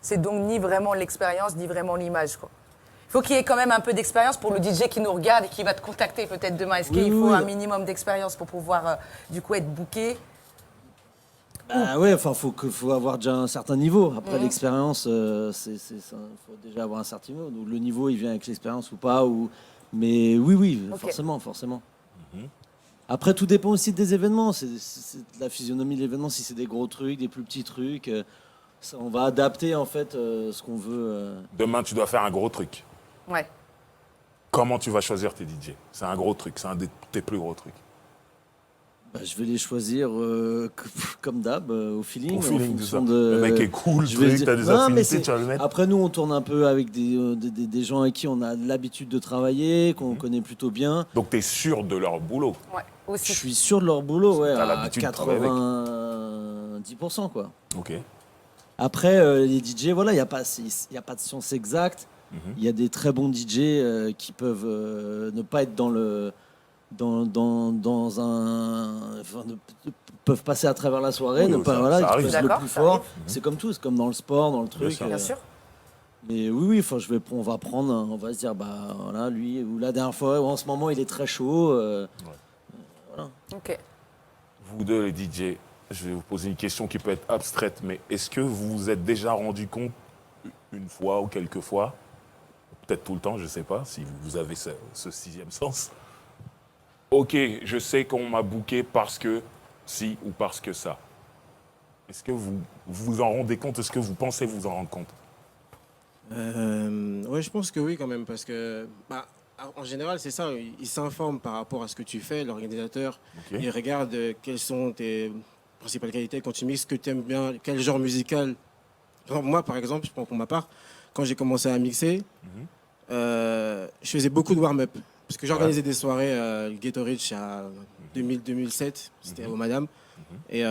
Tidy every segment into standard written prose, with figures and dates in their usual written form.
c'est donc ni vraiment l'expérience, ni vraiment l'image, quoi. Il faut qu'il y ait quand même un peu d'expérience pour le DJ qui nous regarde et qui va te contacter peut-être demain. Est-ce qu'il faut un minimum d'expérience pour pouvoir, du coup, être booké? Bah ouais, enfin, faut avoir déjà un certain niveau. Après, l'expérience, faut déjà avoir un certain niveau. Donc, le niveau, il vient avec l'expérience ou pas. Mais oui, Ok. forcément. Après, tout dépend aussi des événements. C'est de la physionomie de l'événement. Si c'est des gros trucs, des plus petits trucs, on va adapter en fait ce qu'on veut. Demain, tu dois faire un gros truc. Ouais. Comment tu vas choisir tes DJ? C'est un gros truc, c'est un de tes plus gros trucs. Bah, je vais les choisir comme d'hab, au feeling. Au en feeling, tout ça. fonction Le mec est cool, je vais truc, dire- t'as des Non, mais affinités, tu vas le mettre. Après, nous, on tourne un peu avec des gens avec qui on a l'habitude de travailler, qu'on connaît plutôt bien. Donc, tu es sûr de leur boulot. Ouais, Je aussi. suis sûr de leur boulot, ouais, T'as à l'habitude de travailler avec. 90%, quoi. Ok. Après, les DJ, voilà, il n'y a pas de science exacte. Il y a des très bons DJ qui peuvent ne pas être peuvent passer à travers la soirée, Oui, ne pas, ça voilà, qui arrive. peuvent être le D'accord, plus ça fort. arrive. C'est comme tout, c'est comme dans le sport, dans le truc. sûr. Bien sûr. Mais oui, enfin, on va prendre, on va se dire, bah voilà, lui, ou la dernière fois, en ce moment, il est très chaud. Ok. Vous deux, les DJ, je vais vous poser une question qui peut être abstraite, mais est-ce que vous vous êtes déjà rendu compte une fois ou quelques fois, peut-être tout le temps, je ne sais pas, si vous avez ce sixième sens. Ok, je sais qu'on m'a booké parce que si ou parce que ça. Est-ce que vous vous en rendez compte? Est-ce que vous pensez vous en rendre compte? Ouais, je pense que oui quand même, parce que en général, c'est ça, il s'informe par rapport à ce que tu fais, l'organisateur. Ok. Il regarde quelles sont tes principales qualités quand tu mixes, ce que tu aimes bien, quel genre musical. Moi, par exemple, je prends pour ma part, quand j'ai commencé à mixer, je faisais beaucoup de warm-up. Parce que j'organisais des soirées Ghetto Rich à 2000-2007, c'était au Madame. Et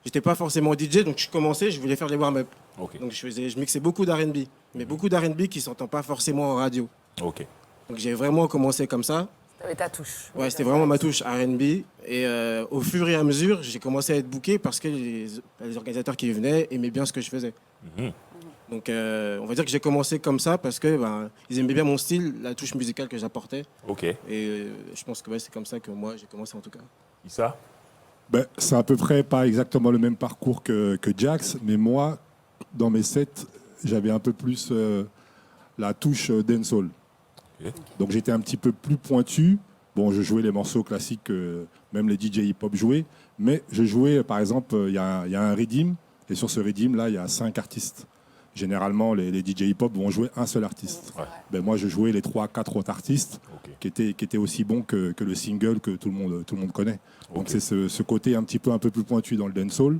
j'étais pas forcément DJ, donc je commençais, je voulais faire des warm-up. Ok. Donc je mixais beaucoup d'R&B, mais beaucoup d'R&B qui s'entend pas forcément en radio. Ok. Donc j'ai vraiment commencé comme ça. T'avais ta touche. Ouais, c'était vraiment ma touche R&B. Et au fur et à mesure, j'ai commencé à être booké parce que les organisateurs qui venaient aimaient bien ce que je faisais. Donc on va dire que j'ai commencé comme ça parce que ils aimaient bien mon style, la touche musicale que j'apportais. Ok. Et je pense que c'est comme ça que moi j'ai commencé en tout cas. Issa? Ben, c'est à peu près pas exactement le même parcours que Jax, mais moi, dans mes sets, j'avais un peu plus la touche dancehall. Ok. Donc j'étais un petit peu plus pointu. Bon, je jouais les morceaux classiques que même les DJ hip-hop jouaient, mais je jouais, par exemple, il y a un redeem, et sur ce redeem-là, il y a 5 artistes. Généralement, les DJ hip-hop vont jouer un seul artiste. Ouais. Ben, moi, je jouais les 3-4 autres artistes Ok. qui étaient aussi bons que le single que tout le monde connaît. Donc Ok. c'est ce côté un peu plus pointu dans le dancehall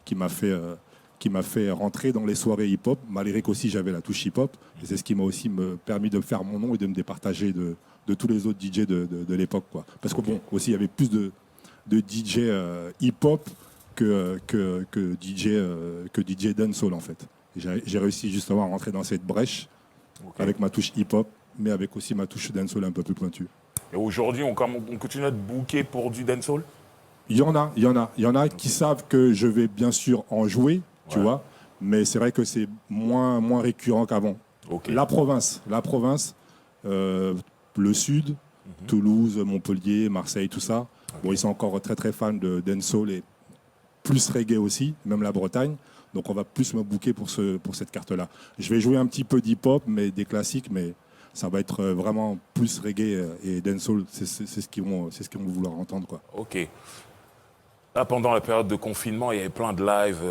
qui m'a fait rentrer dans les soirées hip-hop, malgré qu'aussi j'avais la touche hip-hop. Et c'est ce qui m'a aussi permis de faire mon nom et de me départager de tous les autres DJ de l'époque, quoi. Parce que bon, aussi il y avait plus de DJ hip-hop que DJ dancehall en fait. Et j'ai réussi justement à rentrer dans cette brèche Ok. avec ma touche hip-hop, mais avec aussi ma touche dancehall un peu plus pointue. Et aujourd'hui, on continue à être booké pour du dancehall? Il y en a qui savent que je vais bien sûr en jouer, tu Ouais. vois, mais c'est vrai que c'est moins récurrent qu'avant. Ok. La province, le sud, Toulouse, Montpellier, Marseille, tout ça. Bon, ils sont encore très très fans de dancehall et plus reggae aussi, même la Bretagne. Donc on va plus me booker pour cette carte-là. Je vais jouer un petit peu d'hip-hop, mais des classiques, mais ça va être vraiment plus reggae et dancehall. C'est ce qu'ils vont vouloir entendre, quoi. Ok. Là, pendant la période de confinement, il y avait plein de lives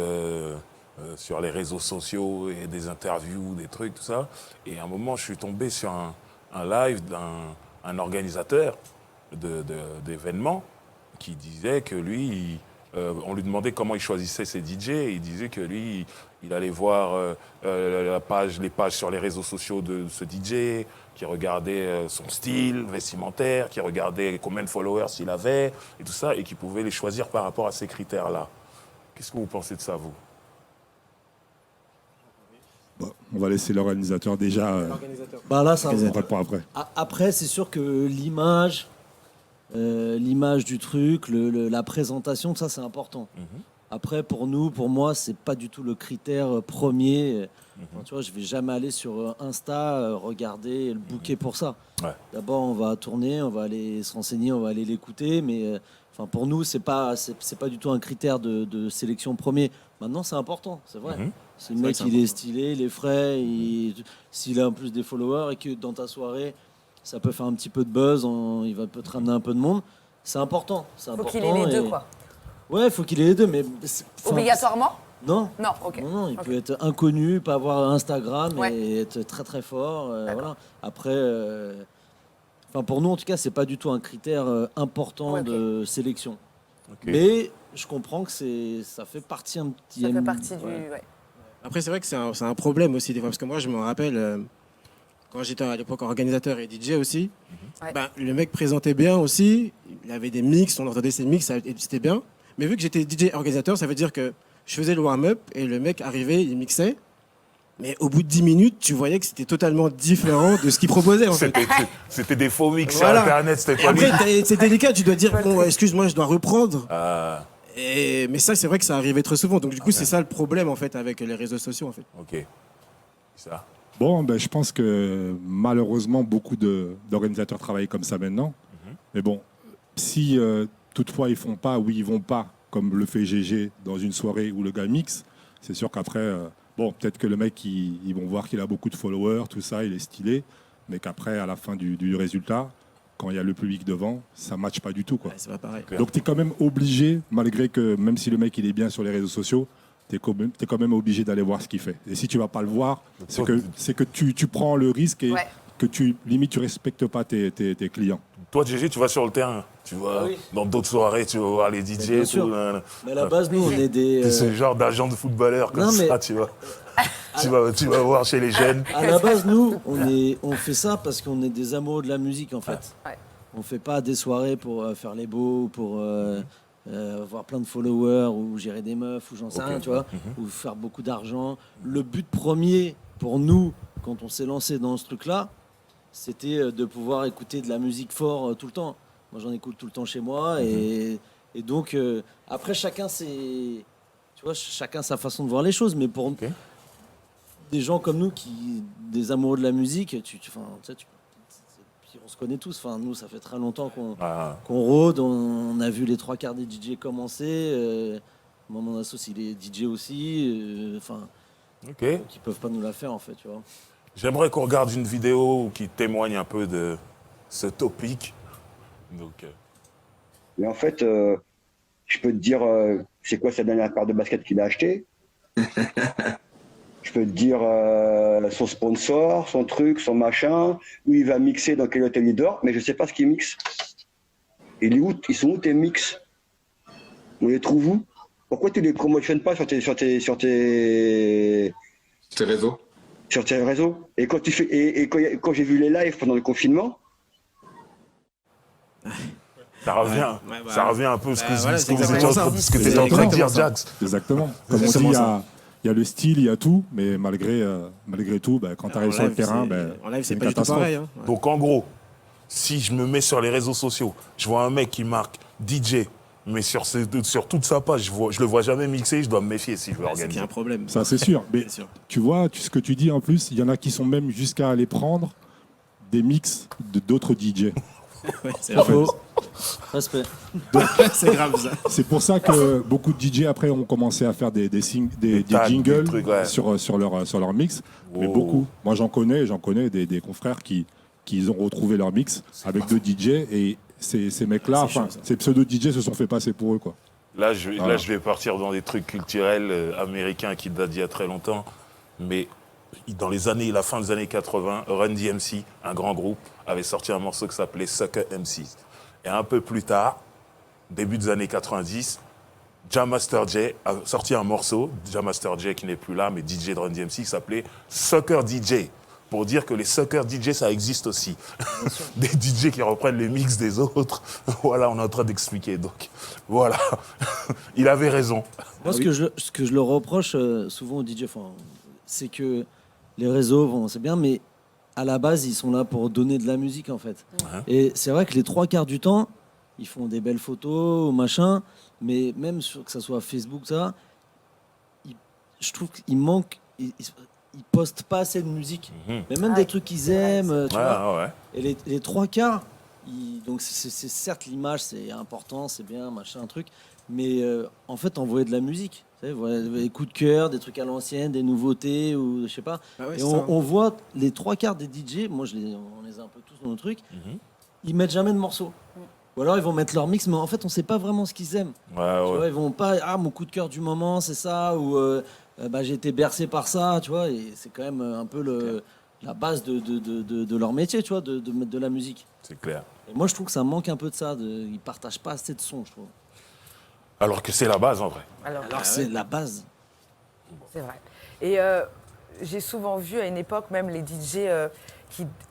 sur les réseaux sociaux et des interviews, des trucs, tout ça. Et à un moment, je suis tombé sur un live d'un organisateur d'événements qui disait que lui, on lui demandait comment il choisissait ses DJ. Et il disait que lui, il allait voir les pages sur les réseaux sociaux de ce DJ, qui regardait son style vestimentaire, qui regardait combien de followers il avait, et tout ça, et qui pouvait les choisir par rapport à ces critères-là. Qu'est-ce que vous pensez de ça, vous? Bon, on va laisser l'organisateur déjà. Bah là, ça On répond après. Après, c'est sûr que l'image du truc, la présentation, ça c'est important. Après, pour moi, c'est pas du tout le critère premier. Enfin, tu vois, je vais jamais aller sur Insta, regarder et le booker pour ça. Ouais. D'abord, on va tourner, on va aller se renseigner, on va aller l'écouter, mais enfin, pour nous, c'est pas du tout un critère de sélection premier. Maintenant, c'est important, c'est vrai. Si le mec, il est stylé, il est frais, s'il a en plus des followers et que dans ta soirée, ça peut faire un petit peu de buzz, il va peut te ramener un peu de monde, c'est important. Faut qu'il ait les deux, quoi. Ouais, faut qu'il ait les deux, mais Obligatoirement? non. Non, ok. Non, il Ok. peut être inconnu, pas avoir Instagram Ouais. et être très très fort. D'accord. Voilà. Après, enfin pour nous en tout cas, c'est pas du tout un critère important Ouais, ok. de sélection. Ok. Mais je comprends que ça fait partie un petit. Ça fait partie du... Ouais. ouais. Après, c'est vrai que c'est un problème aussi, des fois, parce que moi, je me rappelle, quand j'étais à l'époque organisateur et DJ aussi, Ouais. ben, le mec présentait bien aussi, il avait des mix, on entendait ses mix, c'était bien. Mais vu que j'étais DJ organisateur, ça veut dire que je faisais le warm-up et le mec arrivait, il mixait. Mais au bout de 10 minutes, tu voyais que c'était totalement différent de ce qu'il proposait, en fait. C'était des faux mix Voilà. sur Internet, c'était pas lui. Après, c'est délicat, tu dois dire, bon, excuse-moi, je dois reprendre. Ah, Mais ça, c'est vrai que ça arrivait très souvent. Donc, du coup, c'est ça le problème, en fait, avec les réseaux sociaux, en fait. ok. Ça. Bon, ben, je pense que malheureusement, beaucoup d'organisateurs travaillent comme ça maintenant. Mais bon, si toutefois ils font pas ou ils vont pas, comme le fait GG dans une soirée où le gars mixe, c'est sûr qu'après, bon, peut-être que le mec, ils vont voir qu'il a beaucoup de followers, tout ça, il est stylé, mais qu'après, à la fin du résultat, quand il y a le public devant, ça ne matche pas du tout, quoi. Ouais, c'est pas pareil. Clair. Donc tu es quand même obligé, malgré que même si le mec il est bien sur les réseaux sociaux, tu es quand même obligé d'aller voir ce qu'il fait. Et si tu vas pas le voir, c'est que tu prends le risque et Ouais. que limite tu respectes pas tes clients. Toi, GG, tu vas sur le terrain. Tu vas Ah oui. dans d'autres soirées, tu vas voir les DJ. bien tout, sûr. nan, nan. Mais à la base, nous, on est des. T'es ce genre d'agent de footballeur comme Non, mais- ça, tu vois. tu vas voir chez les jeunes. À la base, nous, on fait ça parce qu'on est des amoureux de la musique, en fait. Ouais. On fait pas des soirées pour faire les beaux, ou pour avoir plein de followers, ou gérer des meufs, ou j'en sais Ok. rien, tu vois, ou faire beaucoup d'argent. Le but premier pour nous, quand on s'est lancé dans ce truc-là, c'était de pouvoir écouter de la musique fort tout le temps. Moi, j'en écoute tout le temps chez moi, et donc après, chacun chacun sa façon de voir les choses, mais pour des gens comme nous, des amoureux de la musique, enfin, tu sais, puis on se connaît tous. Enfin, nous, ça fait très longtemps Ah, qu'on rôde. On a vu les trois quarts des DJ commencer. Moi, mon associé, il est DJ aussi. Enfin, ok. donc ils peuvent pas nous la faire, en fait, tu vois. J'aimerais qu'on regarde une vidéo qui témoigne un peu de ce topic. Donc, Mais en fait, je peux te dire c'est quoi sa dernière paire de baskets qu'il a acheté. Je peux te dire son sponsor, son truc, son machin, où il va mixer, dans quel hôtel il dort, mais je sais pas ce qu'il mixe. Ils sont où tes mix? On les trouve où? Pourquoi tu les promotionnes pas sur tes réseaux. sur tes réseaux? Et quand tu fais quand j'ai vu les lives pendant le confinement, ça revient, Ouais, bah, ça revient un peu ce que, bah, voilà, ce c'est que vous exactement étiez en train- ça. ce que tu étais en train de dire, Exactement ça. Jax. Exactement. Comme on dit, Exactement il y a le style, il y a tout, mais malgré tout, ben, quand tu arrives En sur le live, terrain, c'est- ben, en live, c'est une pas du tout catastrophe. pareil. Hein. Ouais. Donc en gros, si je me mets sur les réseaux sociaux, je vois un mec qui marque DJ, mais sur toute sa page, je le vois jamais mixer, je dois me méfier si je veux C'est qu'il y organiser. a un problème. Ça, c'est sûr. Mais Bien sûr. tu vois, ce que tu dis en plus, il y en a qui sont même jusqu'à aller prendre des mix d'autres DJ. Ouais, c'est Bravo. Respect. c'est grave ça. C'est pour ça que beaucoup de DJ après ont commencé à faire des tags, jingles des trucs, ouais. sur leur mix. Mais Oh. beaucoup. Moi, j'en connais des confrères qui ont retrouvé leur mix avec deux DJ et ces mecs-là, C'est chaud, enfin, ça. ces pseudo-DJ se sont fait passer pour eux, quoi. Là, Voilà. je vais partir dans des trucs culturels américains qui datent d'il y a très longtemps. Mais dans la fin des années 80, Run DMC, un grand groupe, avait sorti un morceau qui s'appelait Sucker MCs. Et un peu plus tard, début des années 90, Jam Master Jay a sorti un morceau, Jam Master Jay qui n'est plus là, mais DJ de Run DMC, qui s'appelait Sucker DJ. Pour dire que les Sucker DJ, ça existe aussi. Des DJ qui reprennent les mix des autres. Voilà, on est en train d'expliquer. Donc, voilà. Il avait raison. Moi, ce que je leur reproche souvent aux DJ, enfin, c'est que les réseaux, bon, c'est bien, mais à la base, ils sont là pour donner de la musique, en fait. Ouais. Et c'est vrai que les trois quarts du temps, ils font des belles photos ou machin, mais même que ça soit Facebook, ça, je trouve qu'il manque. Ils postent pas assez de musique, mais même des trucs qu'ils aiment, tu vois. Ouais. Et les trois quarts, donc c'est certes l'image, c'est important, c'est bien, machin, un truc, mais en fait envoyer de la musique, tu sais, des coups de cœur, des trucs à l'ancienne, des nouveautés ou je sais pas. Ah ouais, Et c'est ça. on voit les trois quarts des DJ, moi on les a un peu tous dans nos trucs, ils mettent jamais de morceaux. Ou alors ils vont mettre leur mix, mais en fait on sait pas vraiment ce qu'ils aiment. Tu vois, ils vont pas, mon coup de cœur du moment c'est ça, ou j'ai été bercé par ça, tu vois, et c'est quand même un peu la base de leur métier, tu vois, de mettre de la musique. C'est clair. Et moi je trouve que ça manque un peu de ça, ils partagent pas assez de sons, je trouve. Alors que c'est la base en vrai. Alors, Alors c'est la base. c'est vrai. Et j'ai souvent vu à une époque, même les DJ,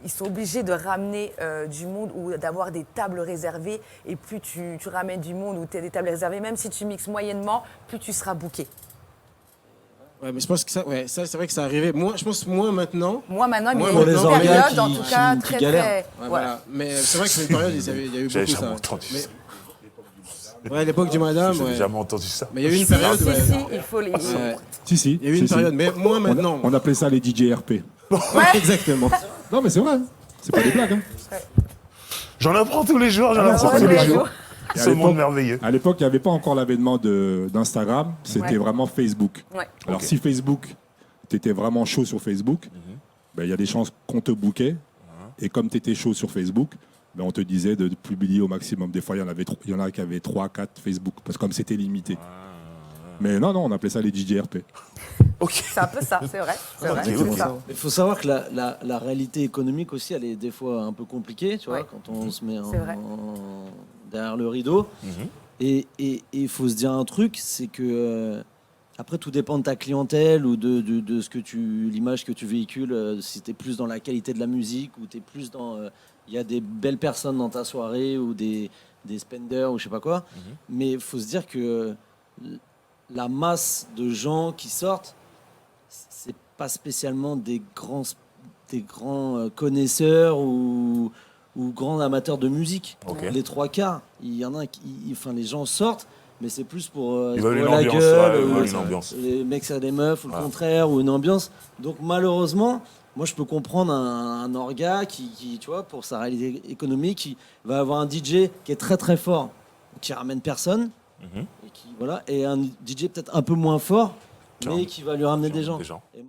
ils sont obligés de ramener du monde ou d'avoir des tables réservées. Et plus tu ramènes du monde ou tu as des tables réservées, même si tu mixes moyennement, plus tu seras booké. Ouais, mais je pense que ça, c'est vrai que ça arrivait. Moi, je pense moins maintenant. Moi, maintenant, il Moi, y a les une orgas période, en tout cas, qui très, galèrent. très... Ouais, voilà. voilà. Mais c'est vrai que c'est une période, il y a eu J'avais beaucoup jamais ça. entendu ça. Ouais, l'époque du madame. J'ai Ouais. jamais entendu ça. Mais il y a eu une période. Si, Ouais. si, il faut les... Ouais. Si. Il y a eu une si. période, mais moins maintenant. On appelait ça les DJ RP. Exactement. Non, mais c'est vrai. C'est pas des blagues. Hein. J'en apprends tous les jours, j'en Ah, apprends c'est tous les vrai. jours. Et à Ce monde l'époque- merveilleux. À l'époque, il n'y avait pas encore l'avènement d'Instagram. C'était Ouais. vraiment Facebook. Ouais. Alors, Ok. si Facebook, tu étais vraiment chaud sur Facebook, ben, il y a des chances qu'on te bookait. Et comme tu étais chaud sur Facebook, ben, on te disait de publier au maximum. Des fois, il y en a qui avaient 3, 4 Facebook, parce que comme c'était limité. Mais non, on appelait ça les DJ RP. Ok. C'est un peu ça, c'est vrai. C'est vrai, ok. c'est ça. Il faut savoir que la réalité économique aussi, elle est des fois un peu compliquée, tu vois, Ouais. quand on se met C'est vrai. derrière le rideau. Et il faut se dire un truc, c'est que après tout dépend de ta clientèle ou de ce que l'image que tu véhicules. Si tu es plus dans la qualité de la musique ou tu es plus dans il y a des belles personnes dans ta soirée ou des spenders ou je sais pas quoi. Mais il faut se dire que la masse de gens qui sortent, c'est pas spécialement des grands connaisseurs ou grands amateurs de musique. Ok. Les trois quarts, il y en a les gens sortent, mais c'est plus pour Ils se veulent une bourrer la ambiance, gueule, ouais, ils ou veulent une ambiance. les mecs c'est des meufs ou le Ouais. contraire ou une ambiance. Donc malheureusement, moi je peux comprendre un orga qui tu vois, pour sa réalité économique, qui va avoir un DJ qui est très très fort, qui ramène personne. Et un DJ peut-être un peu moins fort, mais qui va lui ramener des gens. Des gens. Et